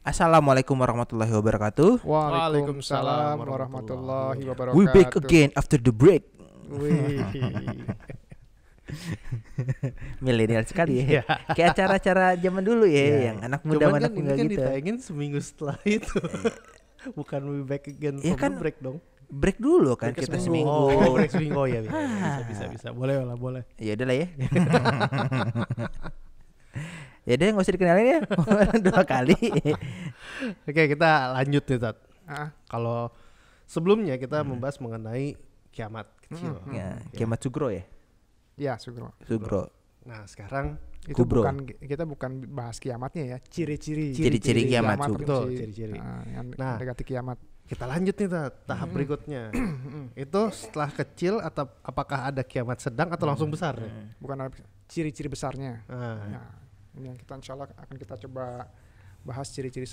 Assalamualaikum warahmatullahi wabarakatuh. Waalaikumsalam warahmatullahi wabarakatuh. We back again after the break. Wih. Milenial sekali ya. Kayak acara-acara zaman dulu ya, yang anak muda Cuman anak kan muda ini kan gitu. ditayangin seminggu setelah itu. Bukan we back again Iya from kan, the break dong. Break dulu kan Break kita seminggu. seminggu. Oh, break seminggu ya. Bisa. Boleh lah, boleh. Ya udah lah ya. Ya udah nggak usah dikenalin ya. 2 kali. Oke, kita lanjut nih, Tat. Ah, Kalau sebelumnya kita membahas mengenai kiamat kecil. Ya, Kiamat Sugro ya. ya Sugro. Sugro. Nah, sekarang Itu Kubro. kita bukan bahas kiamatnya ya, ciri-ciri. Ciri-ciri kiamat Sugro. Betul, Kunci. ciri-ciri. Yang Nah. mendekati kiamat. kita lanjut nih, Tat, tahap berikutnya. Itu setelah kecil atau apakah ada kiamat sedang atau langsung besar nih? Bukan ada ciri-ciri besarnya. Nah, Nah, ini yang kita insya Allah akan kita coba bahas ciri-ciri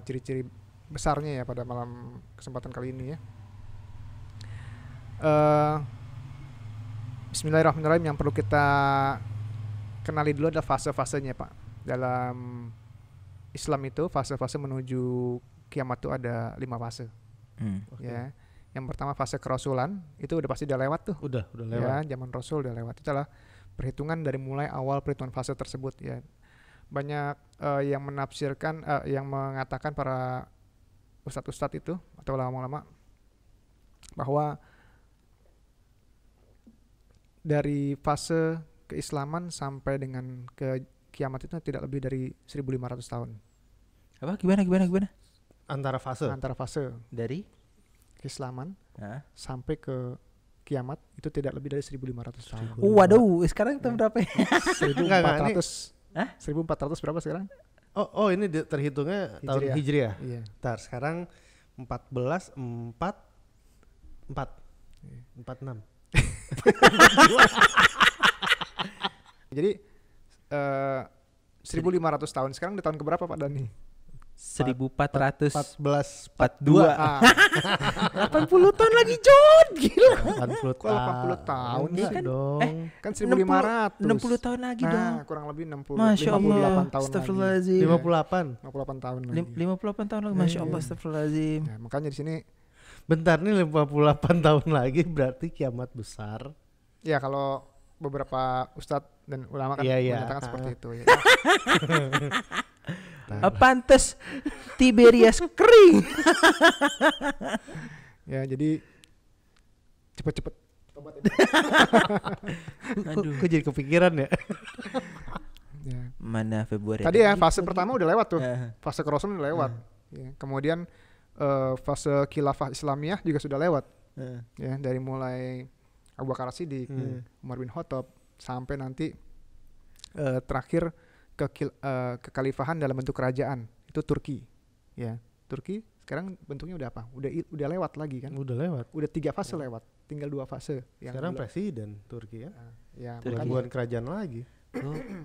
ciri-ciri besarnya ya pada malam kesempatan kali ini ya. Bismillahirrahmanirrahim. Yang perlu kita kenali dulu adalah fase-fasenya, Pak. Dalam Islam itu fase-fase menuju kiamat itu ada 5 fase oke. ya. Yang pertama fase kerasulan, itu udah pasti udah lewat tuh. Udah lewat. Ya, zaman Rasul udah lewat. Itu adalah perhitungan dari mulai awal perhitungan fase tersebut ya. Banyak yang menafsirkan, yang mengatakan para ustadz-ustadz itu atau ulama-ulama bahwa dari fase keislaman sampai dengan ke kiamat itu tidak lebih dari 1.500 tahun. Apa gimana? Antara fase. Antara fase Dari keislaman Hah? sampai ke kiamat itu tidak lebih dari 1.500 tahun. Waduh, sekarang tahun berapa ya? 1.400. Hah? 1.400 berapa sekarang? Oh, ini terhitungnya tahun Hijriah. Hijriah. Iya. Ntar sekarang 46. Jadi 1.500 tahun. Sekarang di tahun keberapa Pak Dani? 1442. 1442. Ah, 80 tahun lagi, John. Gila. 80 Kok 80 tahun Enggak sih? dong. kan 1.500. 60 tahun lagi dong. Nah, kurang lebih 60. Masya 58 Allah. tahun lagi. Astagfirullahaladzim. 58. 58 tahun lagi. 58 tahun lagi. Masya Allah. Iya. Astagfirullahaladzim. Ya, makanya di sini Bentar nih 58 tahun lagi berarti kiamat besar. ya kalau beberapa ustadz dan ulama kan Iya. menyatakan seperti itu ya. Pantes Tiberias kering. Ya, jadi cepet-cepet tobat ya. Kok jadi kepikiran ya? Ya. Mana Februari? Tadi ya fase pertama udah lewat tuh. Eh, Fase kerasulan udah lewat. Ya, kemudian fase khilafah Islamiyah juga sudah lewat. Ya, dari mulai Abu Bakar As-Siddiq, Umar bin Khattab sampai nanti terakhir kekhalifahan dalam bentuk kerajaan itu Turki. Ya, Turki sekarang bentuknya udah apa? Udah lewat lagi kan? Udah lewat. Udah 3 fase lewat, tinggal 2 fase. Sekarang presiden Turki ya. ya Turki. makanya- Bukan kerajaan lagi.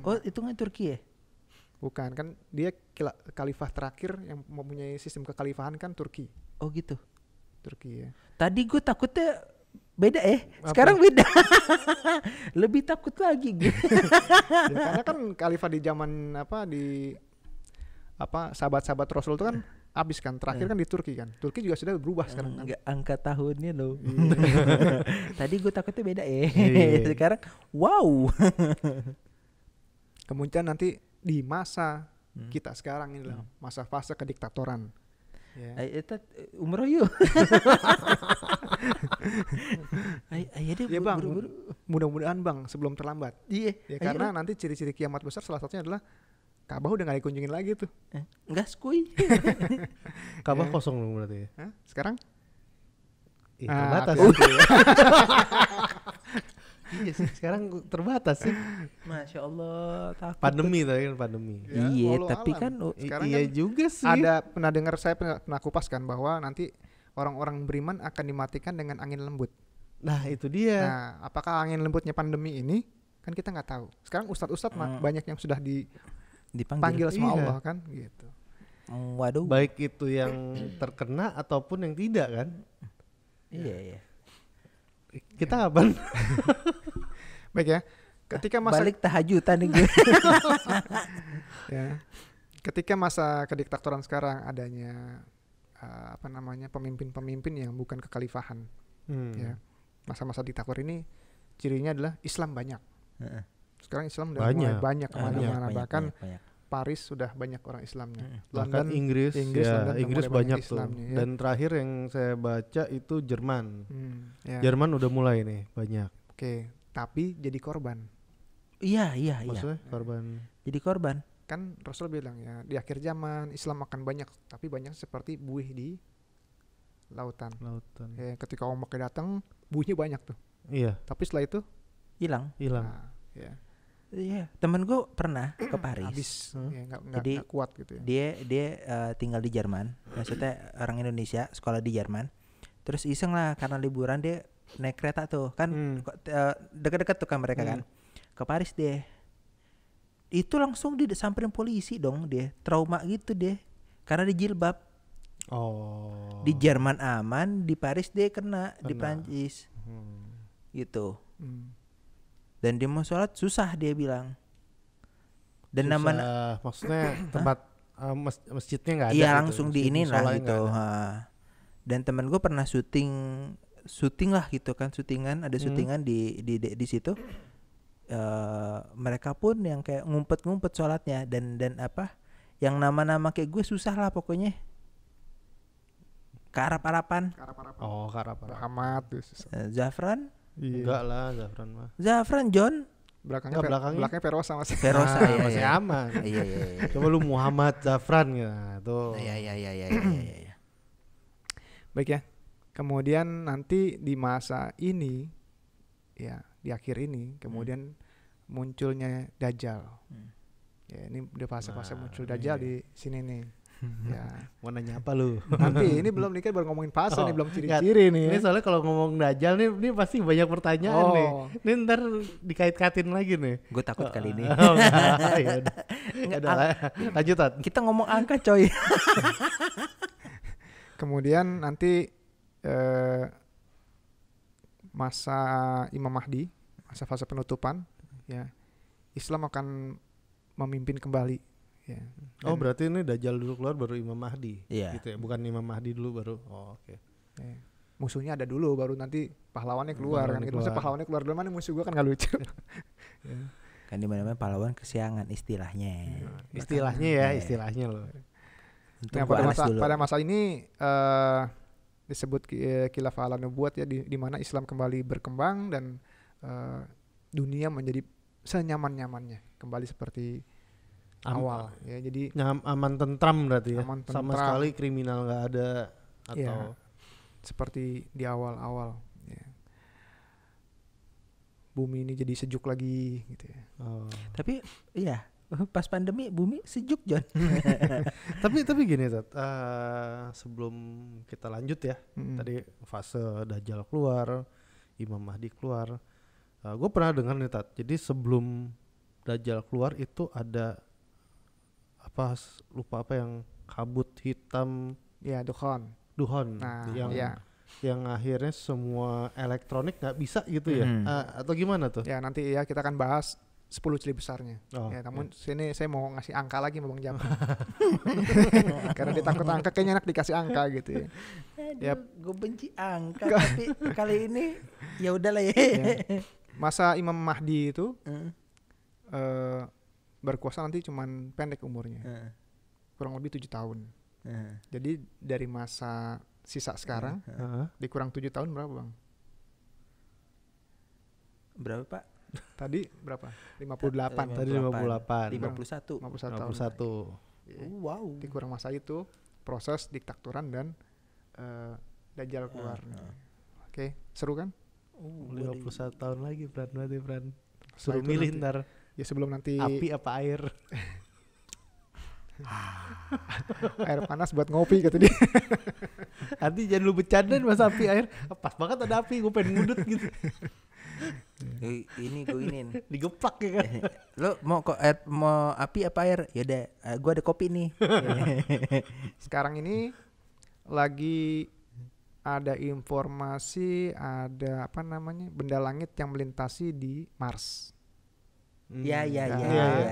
Oh, itu kan Turki ya? bukan kan dia khalifah terakhir yang mempunyai sistem kekhalifahan kan Turki. Oh gitu. Turki ya. Tadi gue takutnya beda Apa? sekarang beda. Lebih takut lagi gue. Ya, karena kan khalifah di zaman sahabat-sahabat Rasul itu kan habis kan terakhir kan di Turki kan. Turki juga sudah berubah sekarang kan. Enggak angka tahunnya loh. Iya. Tadi gue takutnya beda Iya. Sekarang wow. Kemudian nanti di masa kita sekarang ini lah masa fase kediktatoran. Ya. Itu umroh yuk. Ayo deh Ya Bang, buru-buru. mudah-mudahan Bang sebelum terlambat. Iya. Ya ayo karena deh. nanti ciri-ciri kiamat besar salah satunya adalah Ka'bah udah gak dikunjungin lagi tuh. Enggak skuy. Ka'bah Ya. kosong dong berarti ya. Hah? Sekarang? Ih, terbatas. hati-hati ya. Iya sih, sekarang terbatas sih. Masya Allah takut. Pandemi tadi kan pandemi. Ya, Iya walau tapi alam. kan Sekarang Iya kan juga sih. Ada pernah dengar saya pernah kupaskan bahwa nanti orang-orang beriman akan dimatikan dengan angin lembut. Nah, itu dia. Nah, apakah angin lembutnya pandemi ini? Kan kita nggak tahu. Sekarang ustadz-ustadz banyak yang sudah dipanggil dipanggil. sama Iya. Allah kan, gitu. Waduh. Baik itu yang terkena ataupun yang tidak kan. Iya. Kita kapan? Baik ya. Ketika masa Balik tahajudan nih gue. ya. ketika masa kediktatoran sekarang adanya pemimpin-pemimpin yang bukan kekhalifahan. Ya. Masa-masa diktator ini cirinya adalah Islam banyak. Sekarang Islam udah mulai banyak kemana-mana, bahkan banyak. Paris sudah banyak orang Islamnya. Bahkan Inggris banyak tuh. Ya. Dan terakhir yang saya baca itu Jerman. Ya. Jerman udah mulai nih banyak. Oke, tapi jadi korban. Iya. Maksudnya korban. Jadi korban. Kan Rasul bilang ya, di akhir zaman Islam akan banyak, tapi banyak seperti buih di lautan. Ya, ketika ombaknya datang, buihnya banyak tuh. Iya. Tapi setelah itu hilang. Nah, ya. Iya, temen gue pernah ke Paris. Habis, nggak kuat gitu ya. Dia tinggal di Jerman, maksudnya orang Indonesia sekolah di Jerman. Terus iseng lah karena liburan dia naik kereta tuh kan, dekat-dekat tuh kan mereka kan, ke Paris deh. Itu langsung disamperin polisi dong dia, trauma gitu deh, karena dijilbab. Oh. Di Jerman aman, di Paris dia kena. Di Prancis, gitu. Dan dia mau sholat susah dia bilang. Dan nama maksudnya tempat masjidnya nggak ada. Iya gitu. Langsung diinin lah gitu. Dan temen gue pernah syuting lah gitu kan, syutingan di situ. Mereka pun yang kayak ngumpet sholatnya dan yang nama-nama kayak gue susah lah pokoknya. Kearap-arapan. Oh, kearap-arapan. Muhammad, Zafran. Iya. Enggak lah Zafran mah. Zafran John. Belakangnya Perosa masih. Perosa masih aman. Iya. Coba lu Muhammad Zafran ya tuh. Iya. Baik ya. Kemudian nanti di masa ini ya, di akhir ini kemudian munculnya Dajjal. Ya, ini udah fase-fase muncul Dajjal di sini nih. Ya. Mau nanya apa lu? Nanti ini belum nih kan baru ngomongin fase nih, belum ciri-ciri nih. Ini soalnya kalau ngomong Dajjal nih pasti banyak pertanyaan nih. Ini ntar dikait-katin lagi nih. Gue takut kali ini. Ya udah. Lanjut. Kita ngomong angka coy. Kemudian nanti masa Imam Mahdi, masa fase penutupan, ya Islam akan memimpin kembali. Ya. Oh berarti ini Dajjal dulu keluar baru Imam Mahdi, gitu ya? Bukan Imam Mahdi dulu baru. Oh oke. Ya. Musuhnya ada dulu, baru nanti pahlawannya keluar kan. Gitu. Maksudnya pahlawannya keluar dulu, mana musuh gue kan nggak lucu. Ya. Kan di mana-mana pahlawan kesiangan istilahnya. Istilahnya loh. Nah, pada masa ini disebut khilafah ala-nubuwat ya, di mana Islam kembali berkembang dan dunia menjadi senyaman-nyamannya, kembali seperti awal ya. Jadi aman tentram berarti ya. Sama tentram. Sekali kriminal nggak ada atau ya, seperti di awal-awal ya. Bumi ini jadi sejuk lagi gitu ya. Tapi iya pas pandemi bumi sejuk John. tapi gini Tat, sebelum kita lanjut ya, tadi fase Dajjal keluar, Imam Mahdi keluar, gue pernah dengar nih Tat, jadi sebelum Dajjal keluar itu ada lupa apa yang kabut hitam ya, dukhon. Nah, yang akhirnya semua elektronik nggak bisa gitu ya, atau gimana tuh ya? Nanti ya kita akan bahas 10 ciri besarnya. Namun sini saya mau ngasih angka lagi sama Bang Jam. Karena dia takut angka, kayaknya enak dikasih angka gitu ya. Yap. Gue benci angka tapi kali ini ya udahlah ya. Masa Imam Mahdi itu berkuasa nanti cuman pendek umurnya. Kurang lebih 7 tahun. Jadi dari masa sisa sekarang dikurang 7 tahun berapa Bang? Berapa Pak? Tadi berapa? 58. Tadi 58. 51 tahun. Wow. Dikurang masa itu proses diktaturan dan Dajjal keluar. Oke, seru kan? 51 tahun lagi Fran. Suruh milih ntar. Ya sebelum nanti api apa air? Air panas buat ngopi kata dia. Nanti jangan lu bercandain mas api air. Pas banget ada api, gue pengen ngudut gitu. Ini gue ingin digeplak ya kan. Lo mau api apa air? Yaudah, gue ada kopi nih. Sekarang ini lagi ada informasi, ada benda langit yang melintasi di Mars. Iya.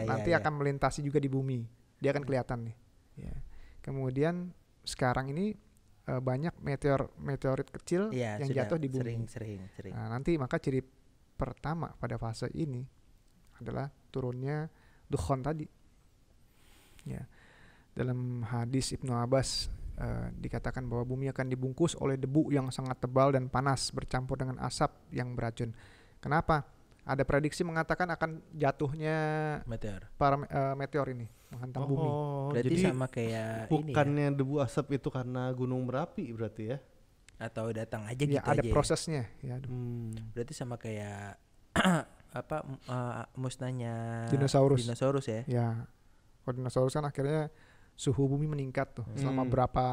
Nanti akan melintasi juga di bumi. dia akan kelihatan nih. Ya. Kemudian sekarang ini banyak meteorit kecil yang jatuh di bumi. Sering. Nah, nanti maka ciri pertama pada fase ini adalah turunnya dukhon tadi. Ya. Dalam hadis Ibnu Abbas dikatakan bahwa bumi akan dibungkus oleh debu yang sangat tebal dan panas bercampur dengan asap yang beracun. Kenapa? Ada prediksi mengatakan akan jatuhnya meteor ini menghantam bumi. Berarti jadi sama kayak bukannya debu asap itu karena gunung berapi berarti ya? Atau datang aja ya, gitu ada aja. prosesnya. Ya. Berarti sama kayak musnahnya dinosaurus ya? Ya. Kalau dinosaurus kan akhirnya suhu bumi meningkat tuh selama berapa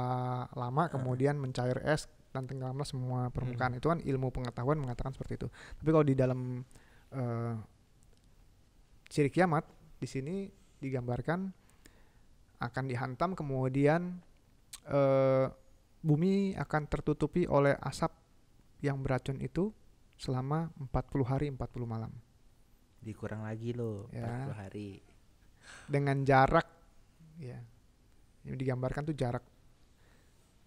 lama, kemudian mencair es dan tenggelamlah semua permukaan. Itu kan ilmu pengetahuan mengatakan seperti itu. Tapi kalau di dalam ciri kiamat di sini digambarkan akan dihantam, kemudian bumi akan tertutupi oleh asap yang beracun itu selama 40 hari 40 malam. Dikurang lagi loh, ya. 40 hari. Dengan jarak ya. Yang digambarkan tuh jarak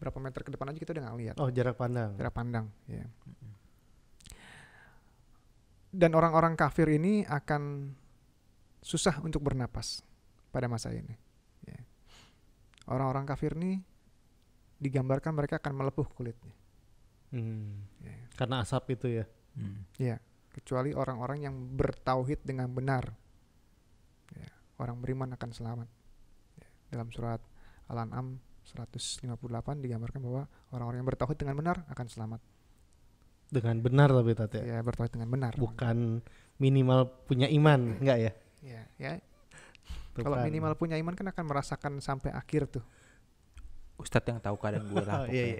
berapa meter ke depan aja kita udah nggak lihat. Oh, jarak pandang. Jarak pandang, ya. Dan orang-orang kafir ini akan susah untuk bernapas pada masa ini. Ya. Orang-orang kafir ini digambarkan mereka akan melepuh kulitnya. Ya. Karena asap itu ya. Ya, kecuali orang-orang yang bertauhid dengan benar. Ya, orang beriman akan selamat. Ya, dalam surat Al-An'am 158 digambarkan bahwa orang-orang yang bertauhid dengan benar akan selamat. Dengan benar tapi Tat ya. Ya, bertauhid dengan benar. Bukan minimal punya iman, enggak ya? Ya. Kalau minimal punya iman kan akan merasakan sampai akhir tuh. Ustadz yang tahu keadaan gue lah. Iya.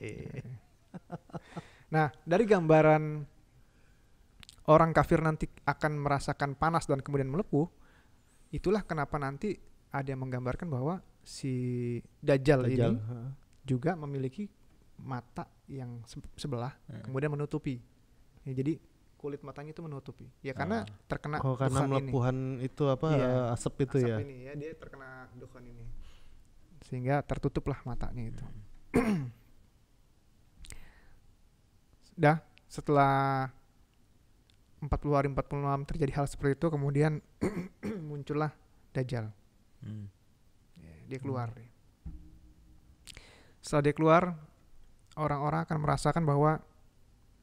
Nah, dari gambaran orang kafir nanti akan merasakan panas dan kemudian melepuh, itulah kenapa nanti ada yang menggambarkan bahwa si Dajjal ini juga memiliki mata yang sebelah kemudian menutupi. Ya, jadi kulit matanya itu menutupi. Ya karena terkena karena melepuhan ini. Itu apa asap itu asap ya. Ini ya dia terkena dukhan ini. Sehingga tertutuplah matanya itu. Dah setelah 40 hari 40 malam terjadi hal seperti itu, kemudian muncullah Dajjal. Ya, dia keluar. Setelah dia keluar, orang-orang akan merasakan bahwa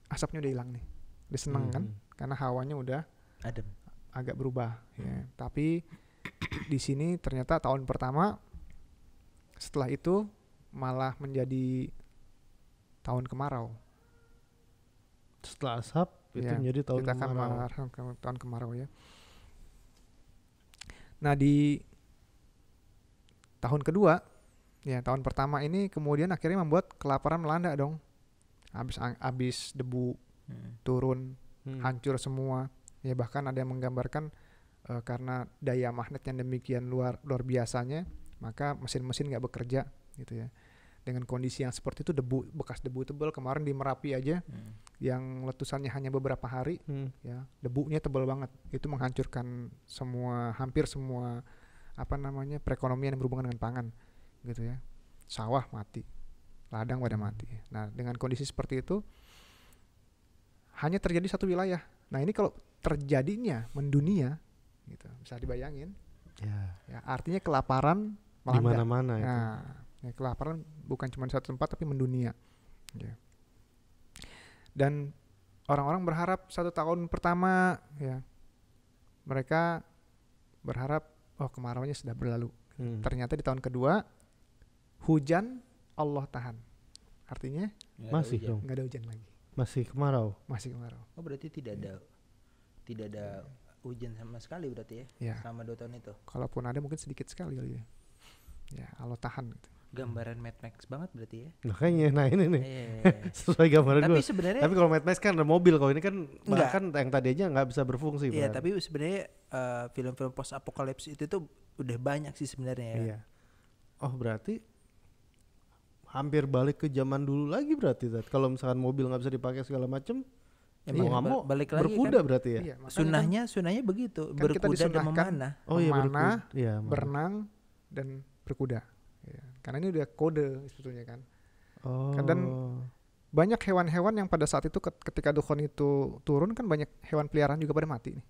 asapnya udah hilang nih. Dia senang kan, karena hawanya udah adem, agak berubah. Ya. Tapi di sini ternyata tahun pertama, setelah itu malah menjadi tahun kemarau. Setelah asap itu menjadi tahun kemarau. Tahun kemarau ya. Nah di tahun kedua, ya tahun pertama ini kemudian akhirnya membuat kelaparan melanda dong. Habis debu turun, hancur semua. Ya bahkan ada yang menggambarkan karena daya magnet yang demikian luar biasanya, maka mesin-mesin nggak bekerja gitu ya. Dengan kondisi yang seperti itu, bekas debu tebal kemarin di Merapi aja, yang letusannya hanya beberapa hari, ya debunya tebal banget. Itu menghancurkan hampir semua perekonomian yang berhubungan dengan pangan, gitu ya. Sawah mati, ladang pada mati. Nah dengan kondisi seperti itu, hanya terjadi satu wilayah. Nah ini kalau terjadinya mendunia, gitu, bisa dibayangin. Ya artinya kelaparan melanda. Di mana-mana itu. Nah, ya, kelaparan bukan cuma satu tempat tapi mendunia. Ya. Dan orang-orang berharap 1 tahun pertama, ya mereka berharap kemarauannya sudah berlalu. Ternyata di tahun kedua hujan Allah tahan. Artinya masih dong. Nggak ada hujan lagi. Masih kemarau. Oh berarti tidak ada hujan sama sekali berarti ya? Selama 2 tahun itu. Kalaupun ada mungkin sedikit sekali kali ya. Ya Allah tahan gitu. Gambaran Mad Max banget berarti ya. Makanya, nah ini nih sesuai gambaran gue. Tapi kalau Mad Max kan ada mobil, kalau ini kan bahkan yang tadi aja nggak bisa berfungsi. Iya, tapi sebenarnya film-film post apokalips itu tuh udah banyak sih sebenarnya. Iya. Oh berarti hampir balik ke zaman dulu lagi berarti. Kalau misalkan mobil nggak bisa dipakai segala macem, mau nggak mau balik lagi berkuda kan? Berarti ya. Iya, sunahnya begitu, kan berkuda dan memanah. Berenang, dan berkuda. Ya. Karena ini udah kode sebetulnya kan. Oh. Dan banyak hewan-hewan yang pada saat itu ketika Dukhon itu turun kan banyak hewan peliharaan juga pada mati nih.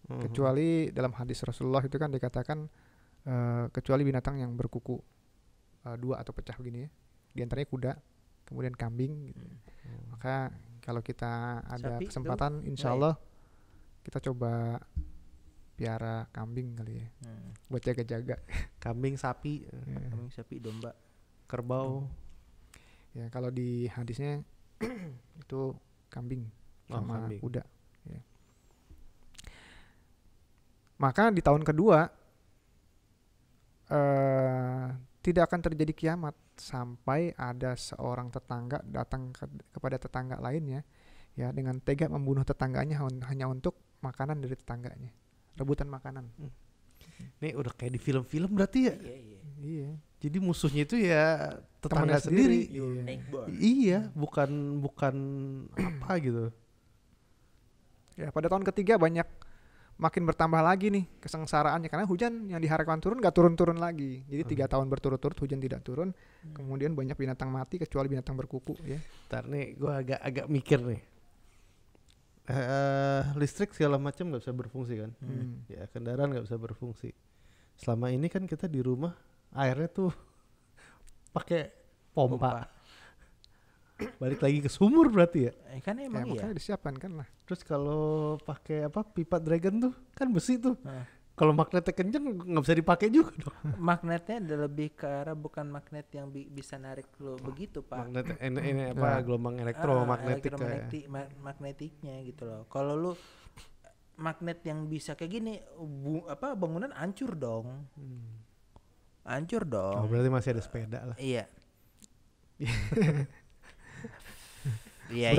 Kecuali dalam hadis Rasulullah itu kan dikatakan kecuali binatang yang berkuku 2 atau pecah begini ya. Di antaranya kuda, kemudian kambing gitu. Maka kalau kita ada Sapi kesempatan insya Allah kita coba piara kambing kali ya. Buat jaga-jaga. Kambing, sapi, Kambing, sapi, domba, kerbau. Ya kalau di hadisnya itu kambing sama kambing. kuda. Ya. Maka di tahun kedua tidak akan terjadi kiamat sampai ada seorang tetangga datang kepada tetangga lainnya ya dengan tega membunuh tetangganya hanya untuk makanan dari tetangganya, rebutan makanan. Ini udah kayak di film-film berarti ya. Iya. Jadi musuhnya itu ya tetangga Temannya sendiri. Iya, bukan apa gitu. Ya pada tahun ketiga makin bertambah lagi nih kesengsaraannya karena hujan yang diharapkan turun gak turun-turun lagi. Jadi 3 tahun berturut-turut hujan tidak turun. Kemudian banyak binatang mati kecuali binatang berkuku ya. Ntar nih gue agak mikir nih. Listrik segala macam nggak bisa berfungsi kan? Ya kendaraan nggak bisa berfungsi. Selama ini kan kita di rumah airnya tuh pakai pompa. Balik lagi ke sumur berarti ya? Kan emang Makanya disiapkan kan lah. Terus kalau pakai pipa dragon tuh kan besi tuh. Kalau magnetnya kenceng nggak bisa dipakai juga dong. Magnetnya ada lebih ke arah bukan magnet yang bisa narik lo begitu Pak. Magnet ini gelombang elektromagnetik magnetiknya gitu loh. Kalau lu magnet yang bisa kayak gini bangunan hancur dong. Hancur dong. Oh berarti masih ada sepeda lah. Iya. Iya.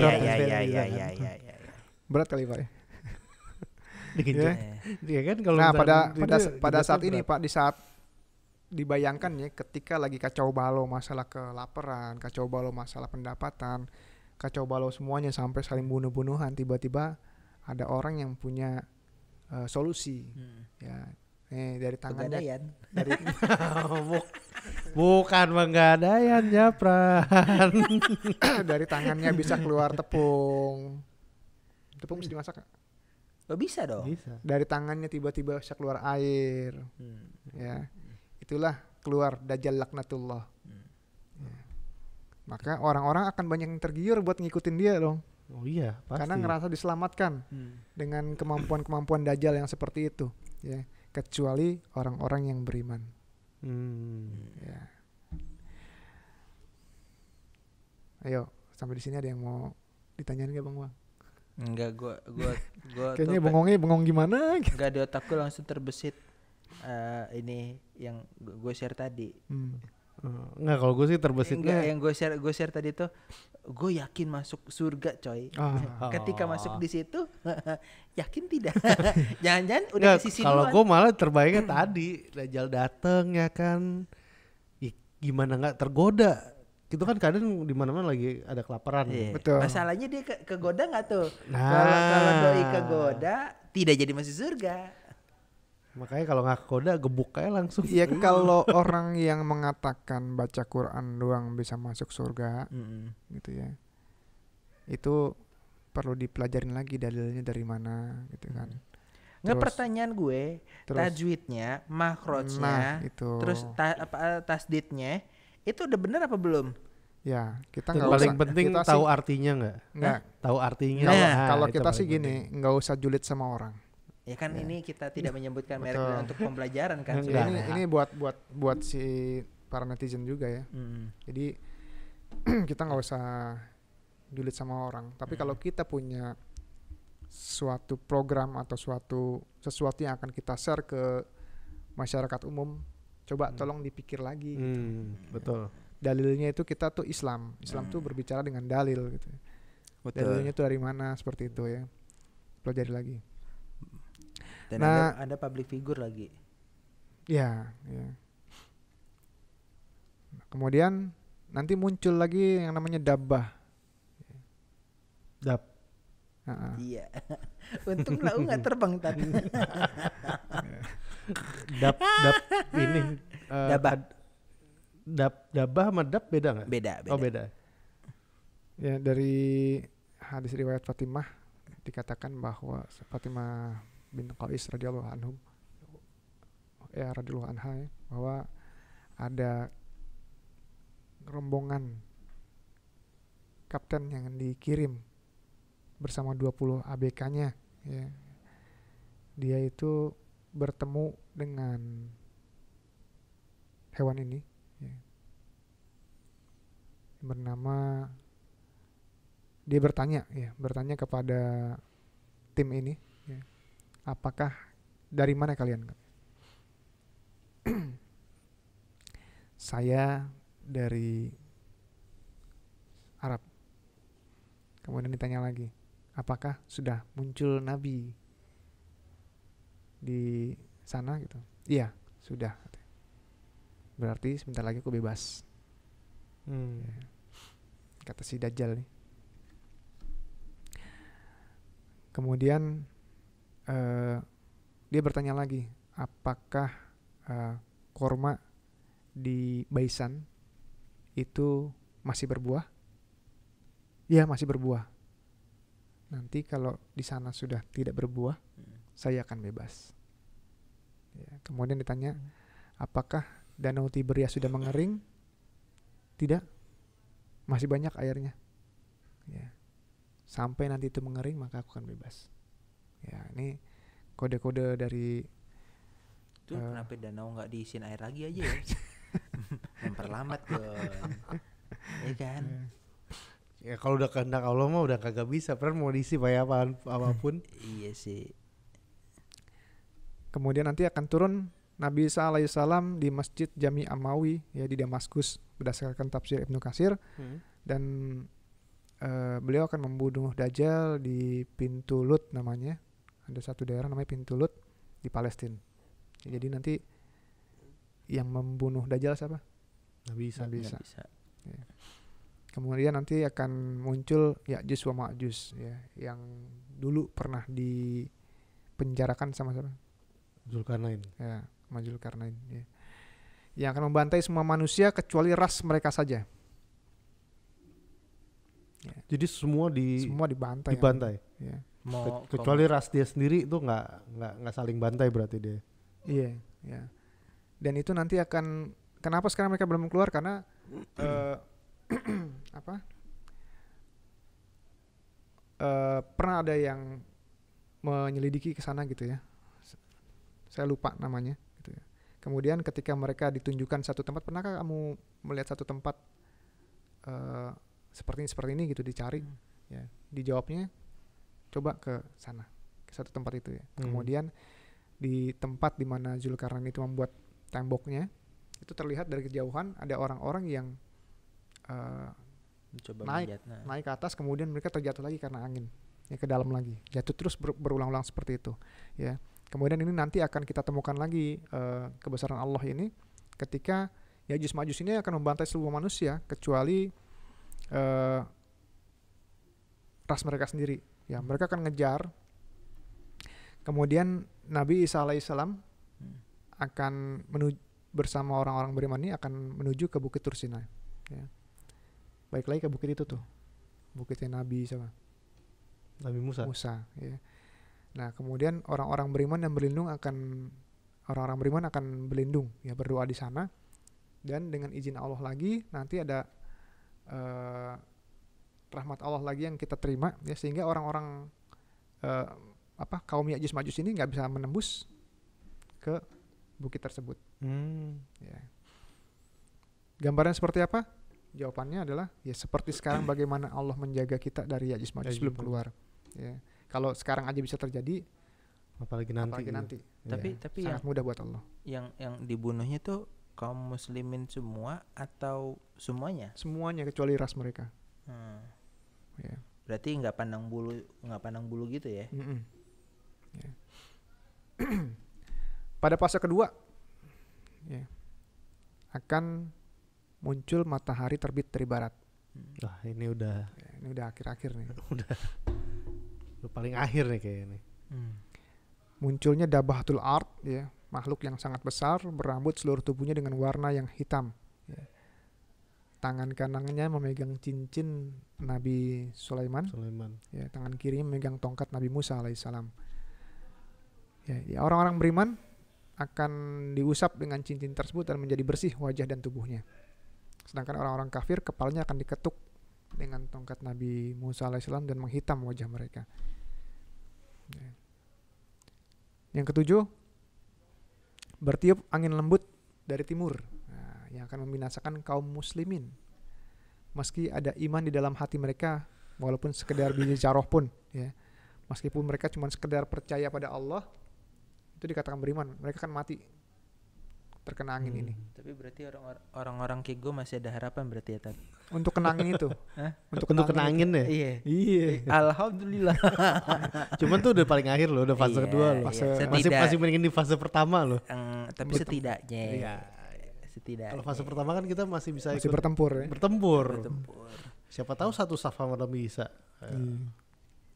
Berat kali Pak ya. Iya kan kalau nah pada saat ini Pak, di saat dibayangkan ya ketika lagi kacau balau masalah kelaparan, kacau balau masalah pendapatan, kacau balau semuanya sampai saling bunuh-bunuhan, tiba-tiba ada orang yang punya solusi. Ya. Dari tangannya dari bukan menggadaian Japran. Dari tangannya bisa keluar tepung. Tepung bisa dimasak gak? Oh, bisa dong. Bisa. Dari tangannya tiba-tiba bisa keluar air. Ya. Itulah keluar Dajjal laknatullah. Ya. Maka orang-orang akan banyak yang tergiur buat ngikutin dia dong. Oh iya, pasti. Karena ngerasa diselamatkan dengan kemampuan-kemampuan Dajjal yang seperti itu, ya. Kecuali orang-orang yang beriman. Ya. Ayo, sampai di sini ada yang mau ditanyain gak Bang? Enggak, gua kayaknya bengong gimana? Enggak, di otakku langsung terbesit ini yang gue share tadi. Enggak, kalau gue sih terbesitnya yang gue share tadi tuh, gue yakin masuk surga coy. Ketika masuk di situ yakin tidak. Jangan-jangan udah di sisi kalau duluan. gue malah terbaiknya tadi Dajjal dateng ya kan, gimana nggak tergoda. Itu kan kadang di mana-mana lagi ada kelaparan. Betul. Masalahnya dia kegoda nggak tuh? Kalau doi kegoda tidak jadi masuk surga. Makanya kalau nggak kegoda gebuk kayak langsung. Iya, kalau orang yang mengatakan baca Quran doang bisa masuk surga, gitu ya. Itu perlu dipelajarin lagi dalilnya dari mana, gitu kan. Nggak, pertanyaan gue, tajwidnya, makhrajnya, terus tasdidnya itu udah bener apa belum? Ya, kita nggak paling usah, penting kita tahu artinya nggak? Tahu artinya. Kalau kita sih gini, nggak usah julid sama orang. Ya kan ini kita tidak menyebutkan merek untuk pembelajaran kan. Ini buat si para netizen juga ya. Jadi kita nggak usah julid sama orang. Tapi kalau kita punya suatu program atau sesuatu yang akan kita share ke masyarakat umum, coba tolong dipikir lagi. Betul. Dalilnya itu kita tuh Islam tuh berbicara dengan dalil gitu. Betul. Dalilnya tuh dari mana, seperti itu ya. Pelajari lagi. Dan ada public figure lagi. Ya. Kemudian nanti muncul lagi yang namanya dabbah. Iya. Untung lau nggak terbang tadi. Dap ini Dabah. Dabah sama dab beda nggak? Beda. Oh beda. Ya, dari hadis riwayat Fatimah dikatakan bahwa Fatimah bin Qais radhiyallahu anha ya, bahwa ada rombongan kapten yang dikirim bersama 20 ABK-nya ya. Dia itu bertemu dengan hewan ini ya. Dia bertanya kepada tim ini ya, apakah dari mana kalian? Saya dari Arab. Kemudian ditanya lagi, apakah sudah muncul nabi di sana gitu? Iya, sudah. Berarti sebentar lagi aku bebas. Ya. Kata si Dajjal nih. Kemudian dia bertanya lagi, apakah korma di Baisan itu masih berbuah? Ya, masih berbuah. Nanti kalau di sana sudah tidak berbuah, saya akan bebas. Ya, kemudian ditanya, apakah Danau Tiberias sudah mengering? Tidak, masih banyak airnya. Ya. Sampai nanti itu mengering, maka aku akan bebas. Ya, ini kode-kode dari itu kenapa danau nggak diisiin air lagi aja ya? Memperlambat kan. Ya kan? Ya kalau udah kehendak Allah mah udah kagak bisa, pernah mau diisi pakai apapun. Iya sih. Kemudian nanti akan turun Nabi Isa alaihissalam di Masjid Jami Amawi ya di Damaskus berdasarkan tafsir Ibnu Katsir. Dan beliau akan membunuh Dajjal di pintu Lut namanya. Ada satu daerah namanya pintu Lut di Palestina. Ya, jadi nanti yang membunuh Dajjal siapa? Nabi Isa. Ya. Kemudian nanti akan muncul Ya'juj wa Ma'juj ya, yang dulu pernah dipenjarakan sama siapa? Zulkarnain. Ya, sama Zulkarnain ya. Yang akan membantai semua manusia kecuali ras mereka saja. Ya. Jadi semua dibantai. Ya. Kecuali ras dia sendiri itu nggak saling bantai berarti dia. Iya, ya. Dan itu nanti akan, kenapa sekarang mereka belum keluar, karena pernah ada yang menyelidiki ke sana gitu ya. Saya lupa namanya gitu ya. Kemudian ketika mereka ditunjukkan satu tempat, pernahkah kamu melihat satu tempat seperti ini gitu, dicari ya. Dijawabnya coba ke sana, ke satu tempat itu ya. Kemudian di tempat di mana Zulkarnain itu membuat temboknya, itu terlihat dari kejauhan ada orang-orang yang naik ke atas, kemudian mereka terjatuh lagi karena angin ya, ke dalam lagi, jatuh terus berulang-ulang seperti itu ya. Kemudian ini nanti akan kita temukan lagi kebesaran Allah ini ketika Ya'juj Ma'juj ini akan membantai seluruh manusia kecuali ras mereka sendiri ya. Mereka akan ngejar. Kemudian Nabi Isa alaihissalam akan bersama orang-orang beriman ini akan menuju ke Bukit Tur Sinai ya. Baik lagi ke bukit itu tuh, bukitnya Nabi sama Nabi Musa ya. Nah kemudian orang-orang beriman akan berlindung ya, berdoa di sana. Dan dengan izin Allah lagi nanti ada rahmat Allah lagi yang kita terima ya, sehingga orang-orang kaum Ya'juj Ma'juj ini nggak bisa menembus ke bukit tersebut. Ya. Gambaran seperti apa? Jawabannya adalah ya seperti sekarang bagaimana Allah menjaga kita dari Ya'juj Ma'juj belum keluar. Ya. Kalau sekarang aja bisa terjadi, apalagi nanti. Tapi sangat mudah buat Allah. Yang dibunuhnya tuh kaum muslimin semua atau semuanya? Semuanya kecuali ras mereka. Ya. Berarti nggak pandang bulu gitu ya? Ya. Pada fase kedua ya, akan muncul matahari terbit dari barat. Wah ini udah akhir-akhir nih. udah paling akhir nih kayaknya nih. Munculnya Dabahatul Ard ya, makhluk yang sangat besar, berambut, seluruh tubuhnya dengan warna yang hitam. Ya. Tangan kanannya memegang cincin Nabi Sulaiman. Ya, tangan kirinya memegang tongkat Nabi Musa alaihissalam. Ya, orang-orang beriman akan diusap dengan cincin tersebut dan menjadi bersih wajah dan tubuhnya. Sedangkan orang-orang kafir kepalanya akan diketuk dengan tongkat Nabi Musa alaihissalam dan menghitam wajah mereka. Ya. Yang ketujuh, bertiup angin lembut dari timur, yang akan membinasakan kaum muslimin. Meski ada iman di dalam hati mereka, walaupun sekedar biji jaroh pun, ya. Meskipun mereka cuma sekedar percaya pada Allah, itu dikatakan beriman. Mereka akan mati terkena angin ini. Tapi berarti orang-orang kayak gue masih ada harapan berarti ya, Tat? Untuk kena angin itu. Untuk kena angin ya? Iya. Alhamdulillah. Cuman tuh udah paling akhir loh, udah fase kedua loh. Masih mendingin di fase pertama loh. Tapi setidaknya. Iya. Setidaknya. Kalau fase pertama kan kita masih bisa masih bertempur ya. Bertempur. Siapa tahu satu saf sama Nabi Isa.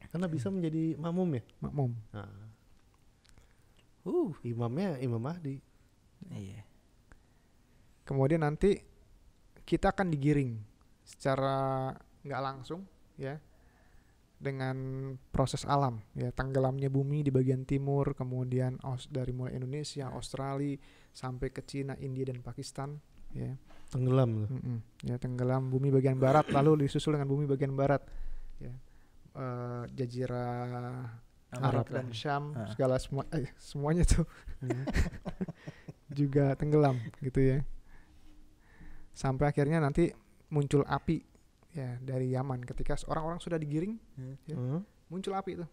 Karena bisa menjadi makmum ya. Makmum. Nah. Imamnya Imam Mahdi. Iya. Kemudian nanti kita akan digiring secara nggak langsung ya dengan proses alam ya, tenggelamnya bumi di bagian timur, kemudian dari mulai Indonesia, Australia sampai ke Cina, India dan Pakistan ya. Tenggelam ya, tenggelam bumi bagian barat lalu disusul dengan bumi bagian barat ya. Jazirah Arab dan Syam segala semuanya tuh juga tenggelam gitu ya. Sampai akhirnya nanti muncul api ya dari Yaman ketika orang-orang sudah digiring ya, muncul api itu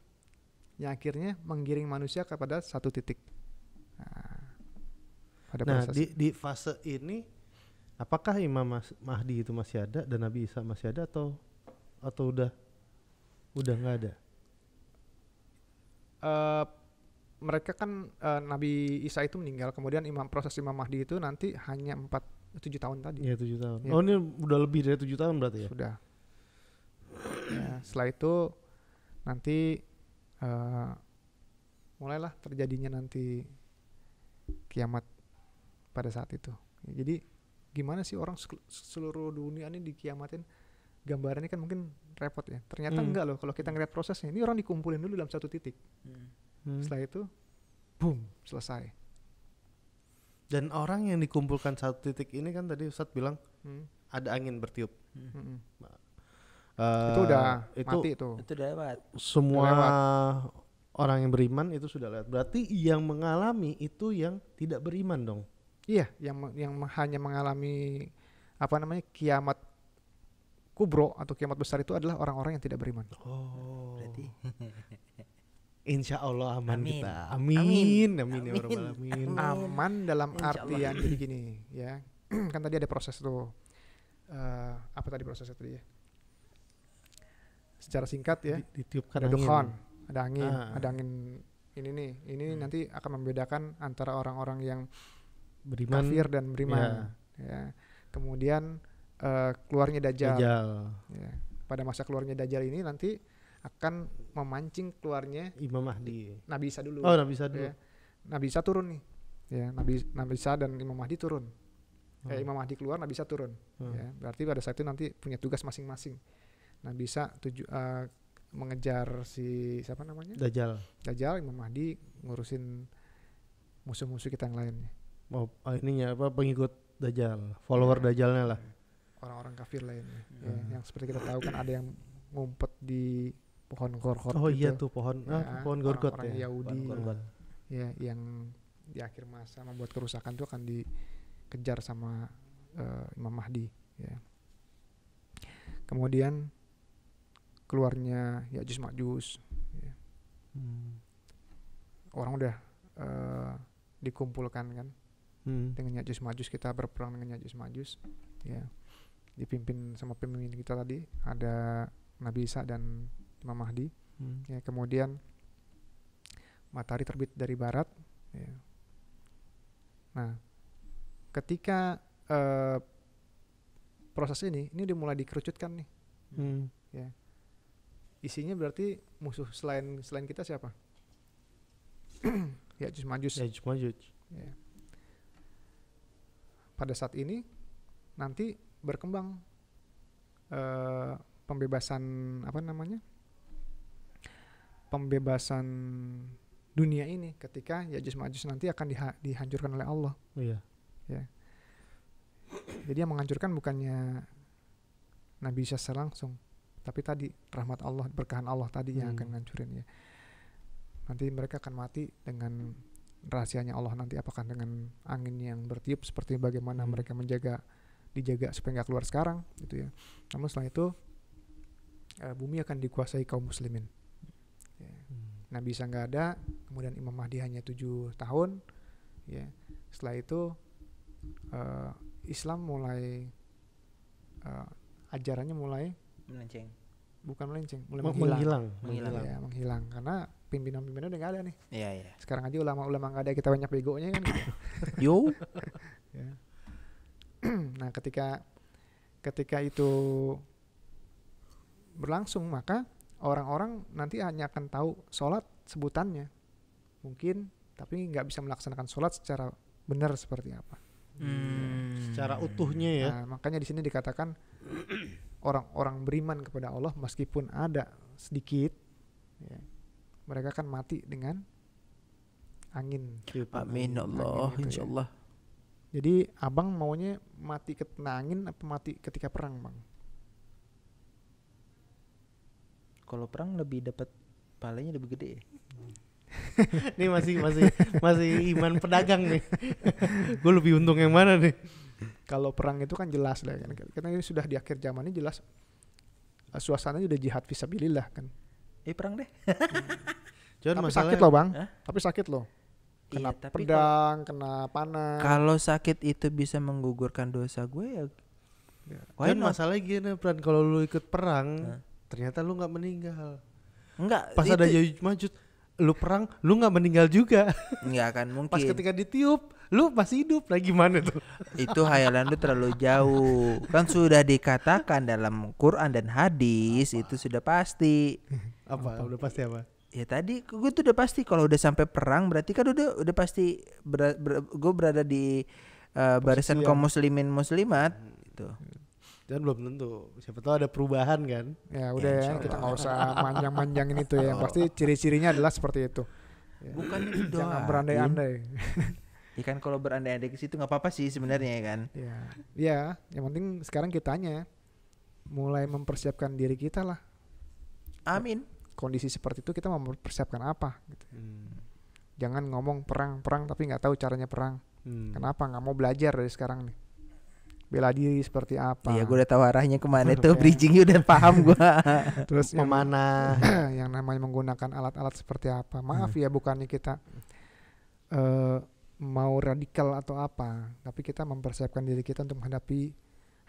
yang akhirnya menggiring manusia kepada satu titik. Pada di fase ini apakah Imam Mahdi itu masih ada dan Nabi Isa masih ada atau udah nggak ada? Mereka kan Nabi Isa itu meninggal, kemudian proses Imam Mahdi itu nanti hanya 7 tahun tadi. Iya 7 tahun. Ya. Oh ini udah lebih dari 7 tahun berarti ya? Sudah. Ya, setelah itu nanti mulailah terjadinya nanti kiamat pada saat itu. Ya, jadi gimana sih orang seluruh dunia ini dikiamatin? Gambarannya kan mungkin repot ya. Ternyata enggak loh kalau kita ngeliat prosesnya. Ini orang dikumpulin dulu dalam satu titik. Setelah itu, boom, selesai. Dan orang yang dikumpulkan satu titik ini kan tadi Ustadz bilang ada angin bertiup. Itu udah mati itu. Itu udah lewat. Semua orang yang beriman itu sudah lewat. Berarti yang mengalami itu yang tidak beriman dong. Iya, yang hanya mengalami kiamat kubro atau kiamat besar itu adalah orang-orang yang tidak beriman. Oh. Berarti Insya Allah aman amin. kita. Amin. Ya Rabbal alamin. Aman dalam artian jadi gini ya. Kan tadi ada proses tuh. Apa tadi prosesnya tadi ya? Secara singkat ya. Ditiupkan ada angin. dukhan, ada angin ini nih. Ini nanti akan membedakan antara orang-orang yang beriman, kafir dan beriman. Ya. Kemudian keluarnya Dajjal. Ya. Pada masa keluarnya Dajjal ini nanti akan memancing keluarnya Imam Mahdi. Nabi Isa dulu. Oh, Nabi Isa dulu. Ya. Nabi Isa turun nih. Ya, Nabi Isa dan Imam Mahdi turun. Imam Mahdi keluar, Nabi Isa turun. Ya, berarti pada saat itu nanti punya tugas masing-masing. Nabi Isa mengejar si siapa namanya? Dajjal, Imam Mahdi ngurusin musuh-musuh kita yang lainnya. Pengikut Dajjal, follower Dajjalnya lah. Orang-orang kafir lainnya. Ya, yang seperti kita tahu kan ada yang ngumpet di pohon gorgot. Oh gitu. iya tuh pohon gorgot orang ya. Yahudi. Ya, yang di akhir masa membuat kerusakan itu akan dikejar sama Imam Mahdi. Ya. Kemudian keluarnya Ya'juj Ma'juj. Ya. Orang udah dikumpulkan kan dengan Ya'juj Ma'juj, kita berperang dengan Ya'juj Ma'juj. Ya. Dipimpin sama pemimpin kita tadi ada Nabi Isa dan Imam Mahdi. Ya, kemudian matahari terbit dari barat. Ya. Nah, ketika proses ini udah mulai dikerucutkan nih. Ya. Isinya berarti musuh selain kita siapa? Ya'juj Ma'juj. Ya. Pada saat ini nanti berkembang pembebasan pembebasan dunia ini ketika Ya'juj Ma'juj nanti akan dihancurkan oleh Allah. Iya. Ya. Jadi yang menghancurkan bukannya Nabi Isa secara langsung, tapi tadi rahmat Allah, berkahan Allah tadi yang akan ngancurin ya. Nanti mereka akan mati dengan rahasianya Allah nanti, apakah dengan angin yang bertiup seperti bagaimana mereka dijaga supaya nggak keluar sekarang gitu ya. Namun setelah itu bumi akan dikuasai kaum muslimin. Ya. Nabi Isa nggak ada, kemudian Imam Mahdi hanya 7 tahun. Ya. Setelah itu Islam mulai ajarannya mulai melenceng. Bukan melenceng, mulai menghilang. Ya, menghilang karena pimpinan-pimpinan udah nggak ada nih. Iya, iya. Sekarang aja ulama-ulama nggak ada, kita banyak begonya kan gitu. Yo. Ya. Nah, ketika itu berlangsung, maka orang-orang nanti hanya akan tahu sholat sebutannya mungkin, tapi nggak bisa melaksanakan sholat secara benar seperti apa. Secara utuhnya ya. Nah, makanya di sini dikatakan orang-orang beriman kepada Allah meskipun ada sedikit, ya, mereka akan mati dengan angin. Amin Allah, gitu, insyaallah. Ya. Jadi abang maunya mati kena angin apa mati ketika perang, bang? Kalau perang lebih dapat palanya lebih gede. Ini masih iman pedagang nih. Gue lebih untung yang mana nih? Kalau perang itu kan jelas lah kan. Karena ini sudah di akhir zaman ini jelas suasananya udah jihad fisabilillah kan. Perang deh. Tapi sakit loh, bang. Hah? Tapi sakit loh. Kena Iya, tapi pedang, kena panah. Kalau sakit itu bisa menggugurkan dosa gue ya. Why not? Masalahnya gini, Pran, kalau lu ikut perang, ternyata lu nggak meninggal. Enggak. Pas ada Ya'juj Ma'juj, lu perang, lu nggak meninggal juga. Enggak akan mungkin. Pas ketika ditiup, lu masih hidup. Lagi gimana tuh? Itu hayalan lu terlalu jauh. Kan sudah dikatakan dalam Quran dan hadis itu sudah pasti. Apa? Udah pasti apa? Ya tadi gue tuh udah pasti kalau udah sampai perang berarti kan udah pasti gue berada di barisan kaum muslimin muslimat gitu. Dan belum tentu, siapa tahu ada perubahan kan. Ya udah ya, kita nggak usah manjang-manjangin itu ya. Yang pasti ciri-cirinya adalah seperti itu. Ya. Bukan itu doang. Jangan berandai-andai. Ya kan kalau berandai-andai ke situ nggak apa-apa sih sebenarnya ya kan. Ya, yang penting sekarang kitanya mulai mempersiapkan diri kita lah. Amin. Kondisi seperti itu kita mau mempersiapkan apa gitu. Jangan ngomong perang tapi nggak tahu caranya perang. Kenapa nggak mau belajar dari sekarang nih, bela diri seperti apa. Iya, gue udah tahu arahnya kemana itu. Bridgingnya udah paham gue. Terus memanah yang namanya menggunakan alat-alat seperti apa. Maaf ya, bukannya kita mau radikal atau apa, tapi kita mempersiapkan diri kita untuk menghadapi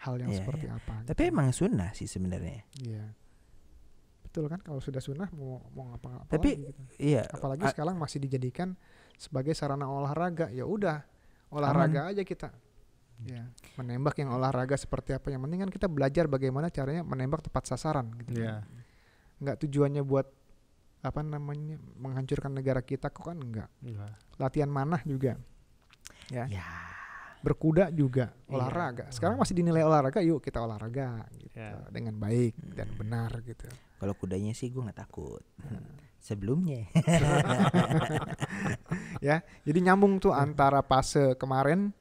hal yang seperti apa. Tapi gitu. emang sunnah sih sebenarnya. Iya. Betul kan, kalau sudah sunnah mau ngapa-ngapa tapi lagi gitu. Iya, apalagi sekarang masih dijadikan sebagai sarana olahraga. Ya udah, olahraga aja kita. Ya, menembak yang olahraga seperti apa, yang penting kan kita belajar bagaimana caranya menembak tepat sasaran gitu. Nggak tujuannya buat menghancurkan negara kita kok, kan enggak. Latihan manah juga. Ya. Berkuda juga olahraga. Sekarang masih dinilai olahraga, yuk kita olahraga gitu, dengan baik dan benar gitu. Kalau kudanya sih gue nggak takut. Sebelumnya. Ya, jadi nyambung tuh antara fase kemarin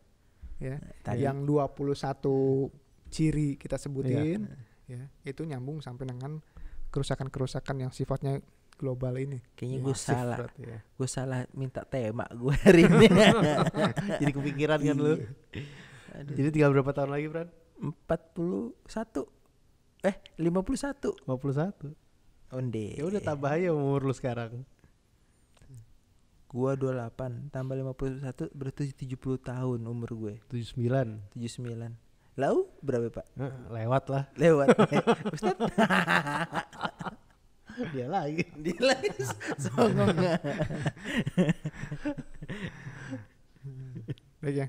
ya, yang 21 ciri kita sebutin, ya, itu nyambung sampai dengan kerusakan-kerusakan yang sifatnya global ini. Kayaknya gue salah. Gue salah minta tema gue hari ini. Jadi kepikiran kan lu. Jadi tinggal berapa tahun lagi, Bran? 51. 51. 51. Onde. Ya udah tambah aja umur lu sekarang. Gua 28 tambah 51 berarti 70 tahun umur gue. 79. Lau berapa, Pak? Lewat lah. Lewat. Ustaz. Dia lagi. Songong. Baik ya.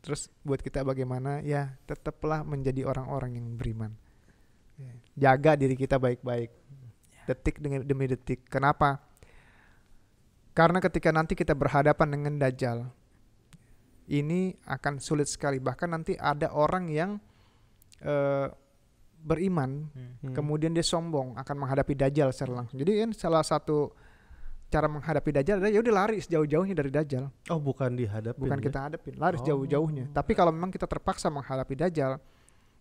Terus buat kita bagaimana? Ya, tetaplah menjadi orang-orang yang beriman. Jaga diri kita baik-baik. Detik demi detik. Kenapa? Karena ketika nanti kita berhadapan dengan Dajjal, ini akan sulit sekali. Bahkan nanti ada orang yang beriman, kemudian dia sombong akan menghadapi Dajjal secara langsung. Jadi kan salah satu cara menghadapi Dajjal adalah ya udah lari sejauh-jauhnya dari Dajjal. Oh, bukan dihadapin. Bukan kita hadapin, lari sejauh-jauhnya. Tapi kalau memang kita terpaksa menghadapi Dajjal,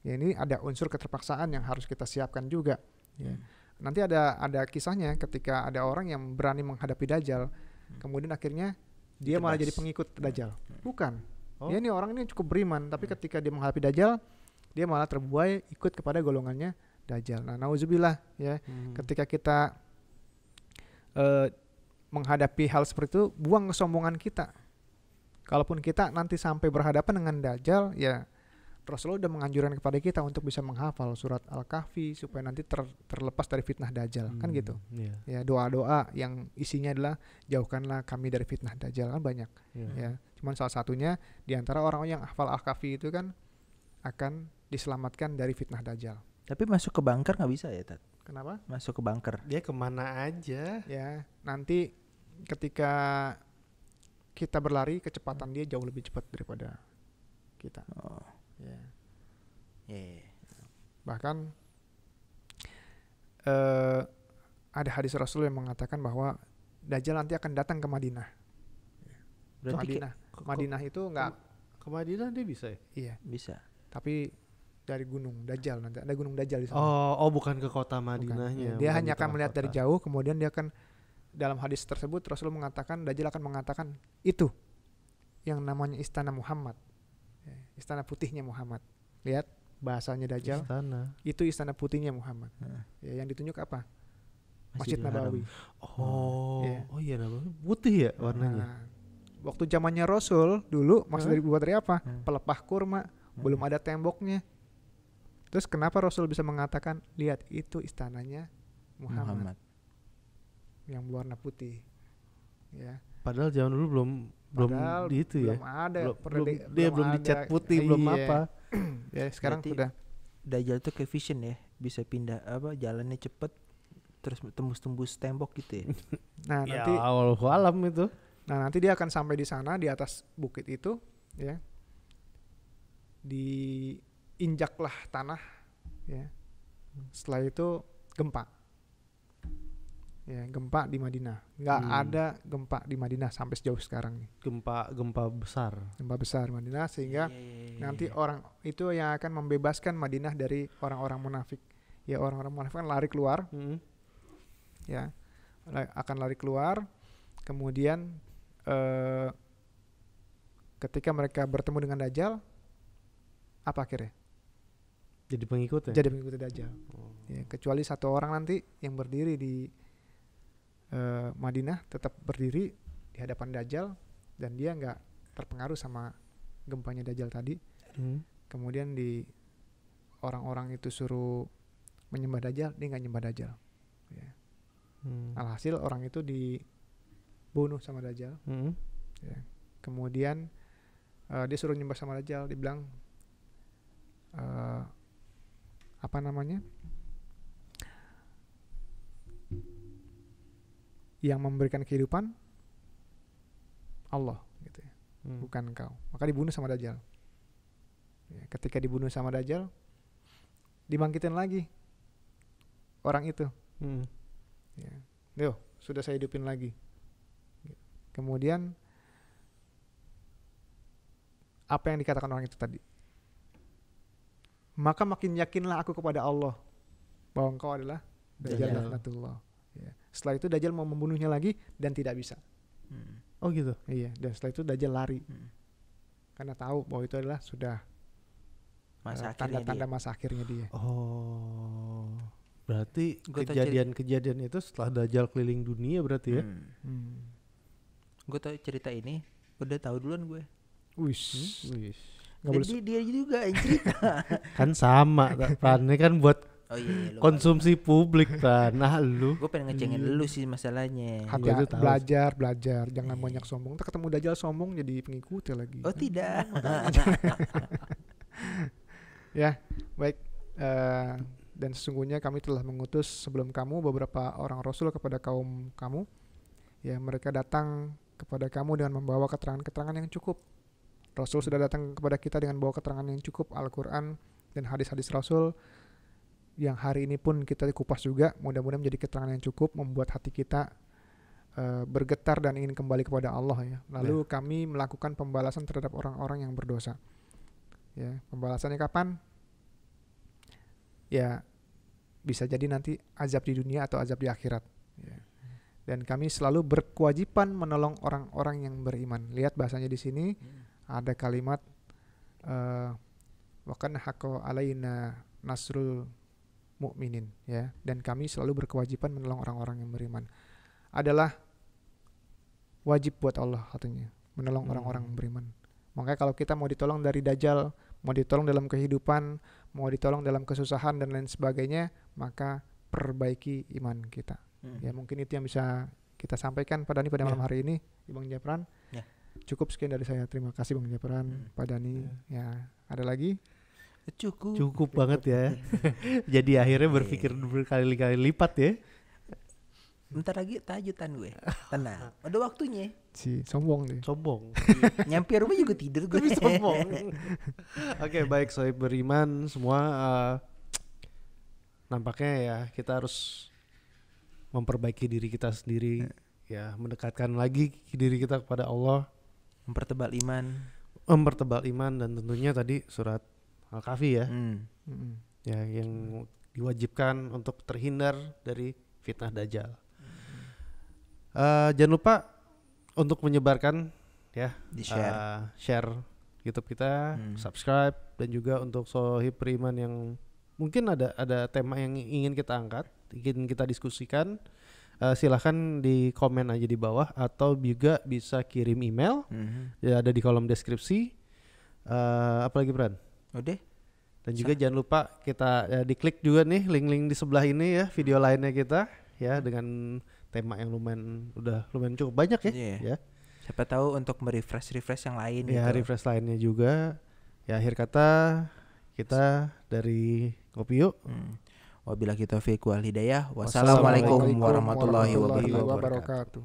ya ini ada unsur keterpaksaan yang harus kita siapkan juga. Ya. Nanti ada kisahnya ketika ada orang yang berani menghadapi Dajjal, kemudian akhirnya dia malah jadi pengikut Dajjal. Bukan. Ya ini orang ini cukup beriman, tapi ketika dia menghadapi Dajjal, dia malah terbuai ikut kepada golongannya Dajjal. Nah, nauzubillah ya. Ketika kita menghadapi hal seperti itu, buang kesombongan kita. Kalaupun kita nanti sampai berhadapan dengan Dajjal, ya Rasulullah sudah menganjurkan kepada kita untuk bisa menghafal surat Al-Kahfi supaya nanti terlepas dari fitnah Dajjal, kan gitu. Ya, doa-doa yang isinya adalah jauhkanlah kami dari fitnah Dajjal, kan banyak. Ya, cuman salah satunya di antara orang yang hafal Al-Kahfi itu kan akan diselamatkan dari fitnah Dajjal. Tapi masuk ke bunker nggak bisa ya, Tat? Kenapa? Masuk ke bunker. Dia kemana aja? Ya, nanti ketika kita berlari, kecepatan dia jauh lebih cepat daripada kita. Ya. Bahkan ada hadis Rasul yang mengatakan bahwa Dajjal nanti akan datang ke Madinah. Berarti Madinah itu enggak ke Madinah dia bisa ya? Iya, bisa. Tapi dari gunung Dajjal, nanti ada gunung Dajjal di sana. Oh, bukan ke kota Madinahnya. Dia hanya akan melihat dari jauh, kemudian dia akan, dalam hadis tersebut Rasul mengatakan Dajjal akan mengatakan itu yang namanya istana Muhammad. Istana putihnya Muhammad. Lihat bahasanya Dajjal. Itu istana putihnya Muhammad. Ya, yang ditunjuk apa? Masjid Nabawi. Oh iya, Nabawi putih ya warnanya. Waktu zamannya Rasul dulu maksudnya dibuat dari apa? Pelepah kurma, belum ada temboknya. Terus kenapa Rasul bisa mengatakan lihat itu istananya Muhammad. Yang berwarna putih. Ya. Padahal zaman dulu belum gitu ya. Belum ada. Belum dicat putih, belum apa. Ya, sekarang berarti sudah. Dajjal tuh kayak vision ya, bisa pindah jalannya cepet terus tembus tembok gitu ya. Nah, ya, nanti Allahu alam itu. Nah, nanti dia akan sampai di sana di atas bukit itu, ya. Diinjaklah tanah, ya. Setelah itu gempa. Ya, gempa di Madinah. Nggak ada gempa di Madinah sampai sejauh sekarang nih. Gempa besar. Gempa besar Madinah sehingga nanti orang itu yang akan membebaskan Madinah dari orang-orang munafik. Ya, orang-orang munafik kan lari keluar. Ya. Akan lari keluar. Kemudian ketika mereka bertemu dengan Dajjal, apa akhirnya? Jadi pengikut ya? Jadi pengikut Dajjal. Ya, kecuali satu orang nanti yang berdiri di Madinah, tetap berdiri di hadapan Dajjal dan dia nggak terpengaruh sama gempanya Dajjal tadi. Kemudian di orang-orang itu suruh menyembah Dajjal, dia nggak nyembah Dajjal. Ya. Alhasil orang itu dibunuh sama Dajjal. Ya. Kemudian dia suruh nyembah sama Dajjal, dibilang apa namanya? Yang memberikan kehidupan Allah gitu ya. Bukan engkau. Maka dibunuh sama Dajjal. Ya, ketika dibunuh sama Dajjal, dibangkitin lagi orang itu. Ya. Yo, sudah saya hidupin lagi. Kemudian apa yang dikatakan orang itu tadi? Maka makin yakinlah aku kepada Allah bahwa engkau adalah Dajjal laknatullah. Ya. Setelah itu Dajjal mau membunuhnya lagi dan tidak bisa. Oh gitu? Iya. Dan setelah itu Dajjal lari. Karena tahu bahwa itu adalah sudah tanda-tanda masa akhirnya dia. Oh. Berarti kejadian-kejadian itu setelah Dajjal keliling dunia berarti ya? Gue tau cerita ini, udah tahu duluan gue. Wish. Jadi dia juga yang cerita. Kan sama, Pran. Ini kan buat konsumsi publik, Pran. Nah, lu. Gue pengen ngecengin lu sih masalahnya. Belajar, jangan banyak sombong. Ntar ketemu Dajjal sombong jadi pengikutnya lagi. Oh tidak. Ya, baik. Dan sesungguhnya kami telah mengutus sebelum kamu beberapa orang Rasul kepada kaum kamu. Ya, mereka datang kepada kamu dengan membawa keterangan-keterangan yang cukup. Rasul sudah datang kepada kita dengan bawa keterangan yang cukup, Al-Quran dan hadis-hadis Rasul, yang hari ini pun kita kupas juga. Mudah-mudahan menjadi keterangan yang cukup, membuat hati kita bergetar dan ingin kembali kepada Allah ya. Lalu kami melakukan pembalasan terhadap orang-orang yang berdosa. Ya, pembalasannya kapan? Ya, bisa jadi nanti azab di dunia atau azab di akhirat. Ya. Dan kami selalu berkewajiban menolong orang-orang yang beriman. Lihat bahasanya di sini ada kalimat wa kana haqqo alaina nasrul mu'minin ya. Dan kami selalu berkewajiban menolong orang-orang yang beriman. Adalah wajib buat Allah katanya, menolong orang-orang yang beriman. Makanya kalau kita mau ditolong dari Dajjal, mau ditolong dalam kehidupan, mau ditolong dalam kesusahan dan lain sebagainya, maka perbaiki iman kita. Ya mungkin itu yang bisa kita sampaikan pada malam hari ini, Bang Japran. Cukup sekian dari saya. Terima kasih Bang Japran, Pak Dani. Ya, ada lagi? Cukup banget ya. Jadi akhirnya berpikir berkali-kali lipat ya. Bentar lagi tajutan gue. Tenang, ada waktunya. Si sombong nih. Sombong. Nyampe rumah juga tidur gue. Sombong. Oke, baik sohib beriman semua, nampaknya ya kita harus memperbaiki diri kita sendiri, ya mendekatkan lagi diri kita kepada Allah, mempertebal iman dan tentunya tadi surat Al-Kahfi ya, ya yang diwajibkan untuk terhindar dari fitnah Dajjal. Jangan lupa untuk menyebarkan ya, share YouTube kita, subscribe, dan juga untuk sohib beriman yang mungkin ada tema yang ingin kita angkat, ingin kita diskusikan, silahkan di komen aja di bawah atau juga bisa kirim email, ya ada di kolom deskripsi. Apalagi Bran? Udah. Dan juga jangan lupa kita diklik juga nih link-link di sebelah ini ya, video lainnya kita ya dengan tema yang lumayan cukup banyak ya. Ya. Siapa tahu untuk merefresh yang lain ya, gitu. Refresh lainnya juga. Ya akhir kata kita dari Ngopi Yuk. Wabillahi taufiq wal hidayah. Wassalamualaikum warahmatullahi wabarakatuh.